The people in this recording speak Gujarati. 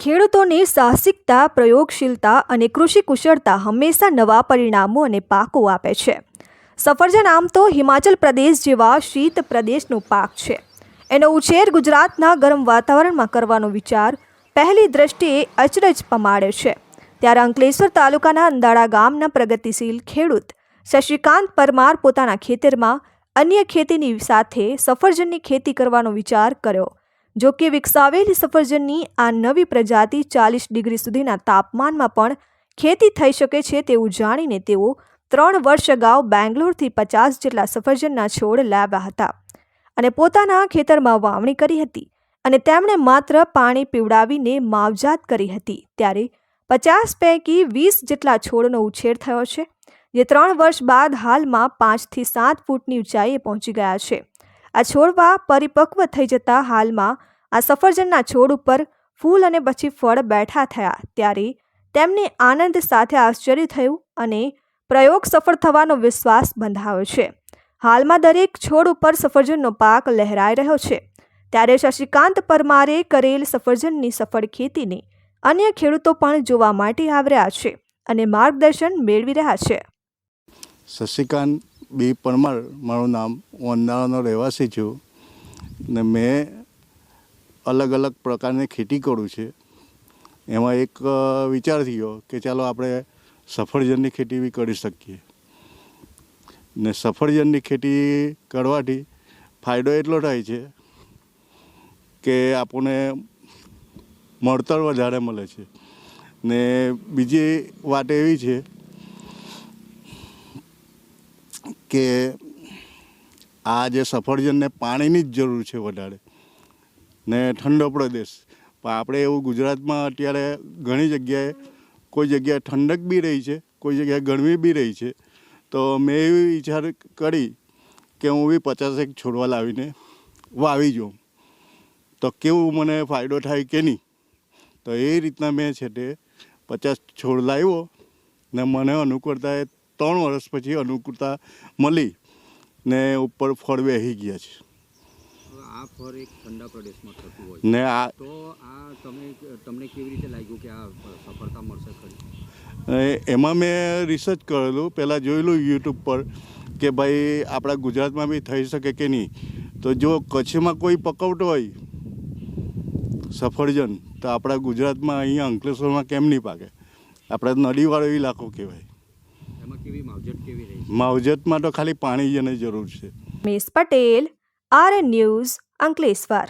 ખેડૂતોની સાહસિકતા, પ્રયોગશીલતા અને કૃષિ કુશળતા હંમેશા નવા પરિણામો અને પાકો આપે છે. સફરજન આમ તો હિમાચલ પ્રદેશ જેવા શીત પ્રદેશનો પાક છે. એનો ઉછેર ગુજરાતના ગરમ વાતાવરણમાં કરવાનો વિચાર પહેલી દ્રષ્ટિએ અચરજ પમાડે છે. ત્યારે અંકલેશ્વર તાલુકાના અંદાળા ગામના પ્રગતિશીલ ખેડૂત શશિકાંત પરમાર પોતાના ખેતરમાં અન્ય ખેતીની સાથે સફરજનની ખેતી કરવાનો વિચાર કર્યો. જો કે વિકસાવેલી સફરજનની આ નવી પ્રજાતિ 40 ડિગ્રી સુધીના તાપમાનમાં પણ ખેતી થઈ શકે છે તેવું જાણીને તેઓ 3 વર્ષ અગાઉ બેંગ્લોરથી 50 જેટલા સફરજનના છોડ લાવ્યા હતા અને પોતાના ખેતરમાં વાવણી કરી હતી અને તેમણે માત્ર પાણી પીવડાવીને માવજાત કરી હતી. ત્યારે 50 પૈકી 20 જેટલા છોડનો ઉછેર થયો છે, જે 3 વર્ષ બાદ હાલમાં 5 થી 7 ફૂટની ઊંચાઈએ પહોંચી ગયા છે. આ છોડવા પરિપક્વ થઈ જતા હાલમાં આ સફરજનના છોડ ઉપર ફૂલ અને પછી ફળ બેઠા થયા. ત્યારે તેમને આનંદ સાથે આશ્ચર્ય થયું અને પ્રયોગ સફળ થવાનો વિશ્વાસ બંધાયો છે. હાલમાં દરેક છોડ ઉપર સફરજનનો પાક લહેરાઈ રહ્યો છે. ત્યારે શશિકાંત પરમારે કરેલ સફરજનની સફળ ખેતીને અન્ય ખેડૂતો પણ જોવા માટે આવી રહ્યા છે અને માર્ગદર્શન મેળવી રહ્યા છે. શશિકાંત બી પરમાર મારું નામ, હું અંદાણાનો રહેવાસી છું ને મેં અલગ અલગ પ્રકારની ખેતી કરું છે. એમાં એક વિચાર થયો કે ચાલો આપણે સફરજનની ખેતી બી કરી શકીએ ને સફરજનની ખેતી કરવાથી ફાયદો એટલો થાય છે કે આપણને મળતર વધારે મળે છે ને બીજી વાત એવી છે કે આ જે સફરજનને પાણીની જ જરૂર છે વધારે ને ઠંડો પ્રદેશ, પણ આપણે એવું ગુજરાતમાં અત્યારે ઘણી જગ્યાએ કોઈ જગ્યાએ ઠંડક બી રહી છે, કોઈ જગ્યાએ ગરમી બી રહી છે. તો મેં એવી વિચાર કરી કે હું બી 50 છોડવા લાવીને વાવી જોઉં તો કેવું મને ફાયદો થાય કે નહીં. તો એ રીતના મેં છે તે 50 છોડ લાવ્યો ને મને અનુકૂળતાએ 3 વર્ષ પછી અનુકૂળતા મળી ને ઉપર ફળ બેસી ગયા છે. આ ફળ એક ઠંડા પ્રદેશમાં થતું હોય ને આ તો આ તમને કેવી રીતે લાગ્યું કે આ સફળતા મળશે ખરી? એમાં મેં રિસર્ચ કરેલું, પહેલાં જોયેલું યુટ્યુબ પર કે ભાઈ આપણા ગુજરાતમાં બી થઈ શકે કે નહીં. તો જો કચ્છમાં કોઈ પકવતો હોય સફરજન તો આપણા ગુજરાતમાં અહીંયા અંકલેશ્વરમાં કેમ નહીં પાકે? આપણે નદીવાળો ઇલાકો કહેવાય. માવજતમાં તો ખાલી પાણી જ એને જરૂર છે. Mesh Patel, RN news, Ankleshwar.